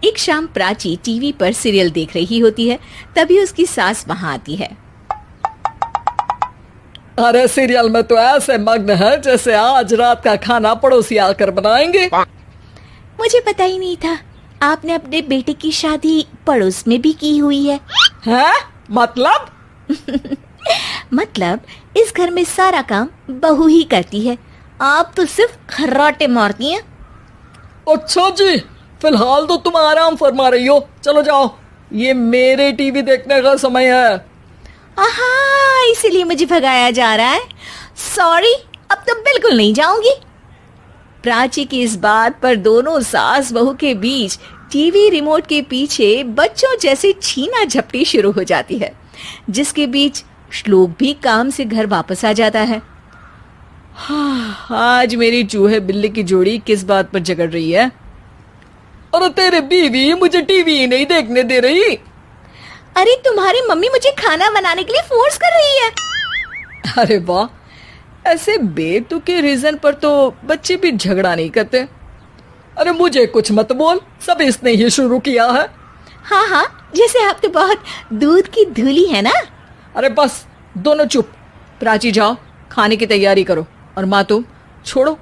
एक शाम प्राची टीवी पर सीरियल देख रही होती है। तभी उसकी सास वहां आती है। अरे सीरियल में तो ऐसे मग्न है जैसे आज रात का खाना पड़ोसी आकर बनाएंगे। मुझे पता ही नहीं था आपने अपने बेटे की शादी पड़ोस में भी की हुई है। हैं? मतलब? मतलब इस घर में सारा काम बहू ही करती है, आप तो सिर्फ खर्राटे मारती हैं। अच्छा जी, फिलहाल तो तुम आराम फरमा रही हो, चलो जाओ, ये मेरे टीवी देखने का समय है। आहा, इसीलिए मुझे भगाया जा रहा है। सॉरी, अब तो बिल्कुल नहीं जाऊंगी। प्राची की इस बात पर दोनों सास बहू के बीच टीवी रिमोट के पीछे बच्चों जैसे छीना झपटी शुरू हो जाती है, जिसके बीच श्लोक भी काम से घर वापस आ जाता है। हाँ, आज मेरी चूहे बिल्ली की जोड़ी किस बात पर झगड़ रही है? अरे तेरे बीवी मुझे टीवी ही नहीं देखने दे रही। अरे तुम्हारी मम्मी मुझे खाना बनाने के लिए फोर्स कर रही है। अरे वाह, ऐसे बेतुके रीजन पर तो बच्चे भी झगड़ा नहीं करते। अरे मुझे कुछ मत बोल, सब इसने ही शुरू किया है। हाँ हाँ, जैसे आप तो बहुत दूध की धूली है ना। अरे बस, दोनों चुप। प्राची जाओ, खाने की तैयारी करो। और माँ तुम छोड़ो,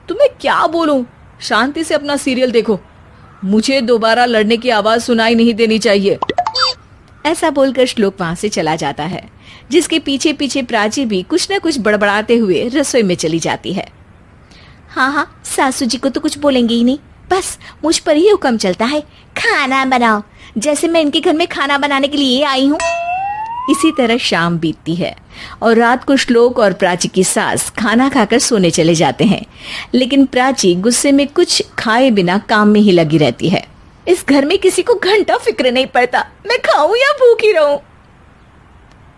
तुम्हें क्या बोलूं, शांति से अपना सीरियल देखो, मुझे दोबारा लड़ने की आवाज सुनाई नहीं देनी चाहिए। ऐसा बोलकर श्लोक वहां से चला जाता है, जिसके पीछे पीछे प्राची भी कुछ न कुछ बड़बड़ाते हुए रसोई में चली जाती है। हाँ हाँ, सासू जी को तो कुछ बोलेंगे ही नहीं, बस मुझ पर ही हुक्म चलता है, खाना बनाओ, जैसे मैं इनके घर में खाना बनाने के लिए आई हूँ। इसी तरह शाम बीतती है और रात को श्लोक और प्राची की सास खाना खाकर सोने चले जाते हैं, लेकिन प्राची गुस्से में कुछ खाए बिना काम में ही लगी रहती है। इस घर में किसी को घंटा फिक्र नहीं पड़ता, मैं खाऊं या भूखी रहूं।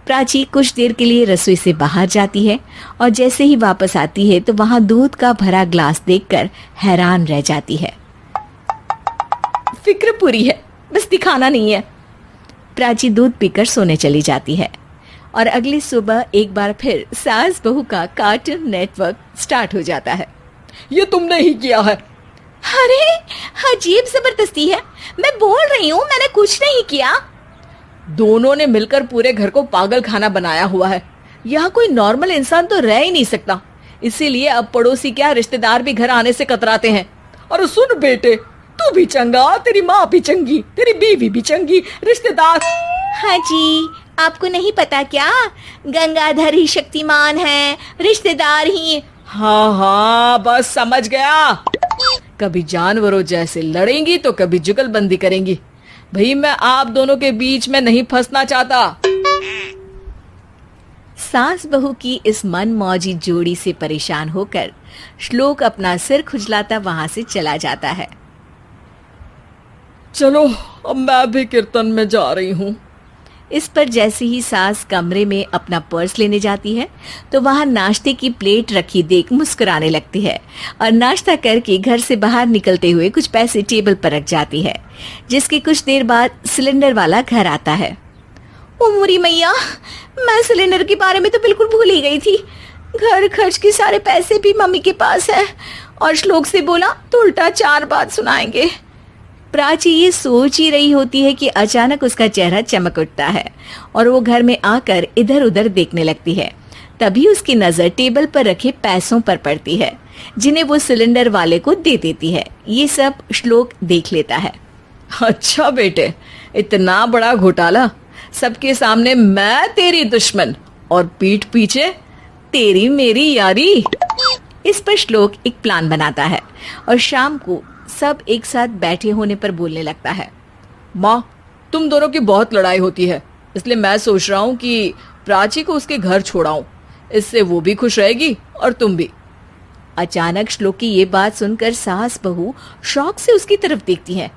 प्राची कुछ देर के लिए रसोई से बाहर जाती है और जैसे ही वापस आती है तो वहां दूध का भरा ग्लास देखकर हैरान रह जाती है। फिक्र पूरी है, बस दिखाना नहीं है। प्राची दूध पीकर सोने चली जाती है और अगली सुबह एक बार फिर सास बहू का कार्टून नेटवर्क स्टार्ट हो जाता है। ये तुमने ही किया है। अरे अजीब जबरदस्ती है, मैं बोल रही हूँ मैंने कुछ नहीं किया। दोनों ने मिलकर पूरे घर को पागल खाना बनाया हुआ है। यहाँ कोई नॉर्मल इंसान तो रह ही नहीं सकता, इसीलिए अब पड़ोसी क्या रिश्तेदार भी घर आने से कतराते हैं। और सुन बेटे, तू भी चंगा, तेरी माँ भी चंगी, तेरी बीवी भी चंगी, रिश्तेदार। हाँ जी, आपको नहीं पता क्या, गंगाधर ही शक्तिमान है, रिश्तेदार ही। हाँ हाँ, बस समझ गया। कभी जानवरों जैसे लड़ेंगी तो कभी जुगलबंदी करेंगी। भाई मैं आप दोनों के बीच में नहीं फंसना चाहता। सास बहू की इस मनमौजी जोड़ी से परेशान होकर श्लोक अपना सिर खुजलाता वहां से चला जाता है। चलो अब मैं भी कीर्तन में जा रही हूँ। इस पर जैसे ही सास कमरे में अपना पर्स लेने जाती है तो वहां नाश्ते की प्लेट रखी देख मुस्कुराने लगती है और नाश्ता करके घर से बाहर निकलते हुए कुछ पैसे टेबल पर रख जाती है, जिसके कुछ देर बाद सिलेंडर वाला घर आता है। ओ मोरी मैया, मैं सिलेंडर के बारे में तो बिल्कुल भूल ही गई थी। घर खर्च के सारे पैसे भी मम्मी के पास है और श्लोक से बोला तो उल्टा 4 बात सुनाएंगे। प्राची ये सोच ही रही होती है कि अचानक उसका चेहरा चमक उठता है और वो घर में आकर इधर उधर देखने लगती है। तभी उसकी नजर टेबल पर रखे पैसों पर पड़ती है, जिन्हें वो सिलेंडर वाले को दे देती है। ये सब श्लोक देख लेता है। अच्छा बेटे, इतना बड़ा घोटाला, सबके सामने मैं तेरी दुश्मन और पीठ पीछे तेरी मेरी यारी। इस पर श्लोक एक प्लान बनाता है और शाम को सब एक साथ बैठे होने पर बोलने लगता है। माँ, तुम दोनों की बहुत लड़ाई होती है, इसलिए मैं सोच रहा हूँ कि प्राची को उसके घर छोड़ाऊं, इससे वो भी खुश रहेगी और तुम भी। अचानक श्लोक की ये बात सुनकर सास बहू शौक से उसकी तरफ देखती है।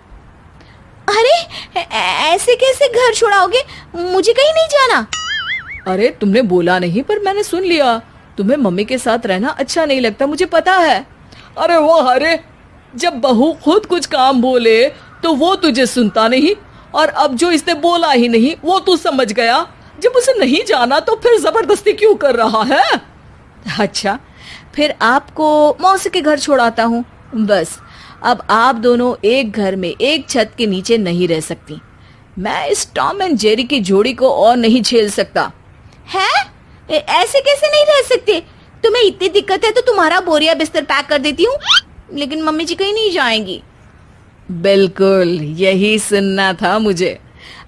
अरे ऐसे कैसे घर छोड़ाओगे, मुझे कहीं नहीं जाना। अरे तुमने बोला नहीं पर मैंने सुन लिया, तुम्हें मम्मी के साथ रहना अच्छा नहीं लगता, मुझे पता है। अरे वो, अरे जब बहू खुद कुछ काम बोले तो वो तुझे सुनता नहीं, और अब जो इसने बोला ही नहीं वो तू समझ गया। जब उसे नहीं जाना तो फिर जबरदस्ती क्यों कर रहा है? अच्छा, फिर आपको मौसी के घर छोड़ाता हूँ, बस अब आप दोनों एक घर में एक छत के नीचे नहीं रह सकती। मैं इस टॉम एंड जेरी की जोड़ी को और नहीं झेल सकता। है? ऐसे कैसे नहीं रह सकते? तुम्हें इतनी दिक्कत है तो तुम्हारा बोरिया बिस्तर पैक कर देती हूँ, लेकिन मम्मी जी कहीं नहीं जाएंगी। बिल्कुल यही सुनना था मुझे।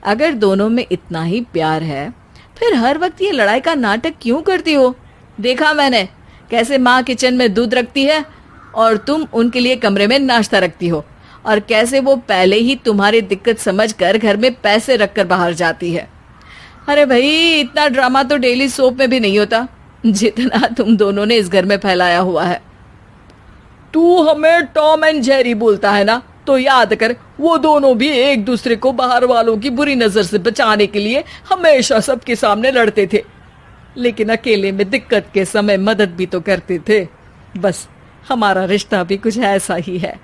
अगर दोनों में इतना ही प्यार है फिर हर वक्त ये लड़ाई का नाटक क्यों करती हो? देखा मैंने कैसे माँ किचन में दूध रखती है और तुम उनके लिए कमरे में नाश्ता रखती हो, और कैसे वो पहले ही तुम्हारी दिक्कत समझकर घर में पैसे रखकर बाहर जाती है। अरे भाई, इतना ड्रामा तो डेली सोप में भी नहीं होता जितना तुम दोनों ने इस घर में फैलाया हुआ है। तू हमें टॉम एंड जेरी बोलता है ना, तो याद कर वो दोनों भी एक दूसरे को बाहर वालों की बुरी नजर से बचाने के लिए हमेशा सबके सामने लड़ते थे, लेकिन अकेले में दिक्कत के समय मदद भी तो करते थे। बस हमारा रिश्ता भी कुछ ऐसा ही है।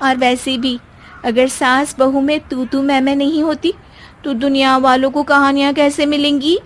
और वैसे भी अगर सास बहू में तू मैं नहीं होती तो दुनिया वालों को कहानियां कैसे मिलेंगी?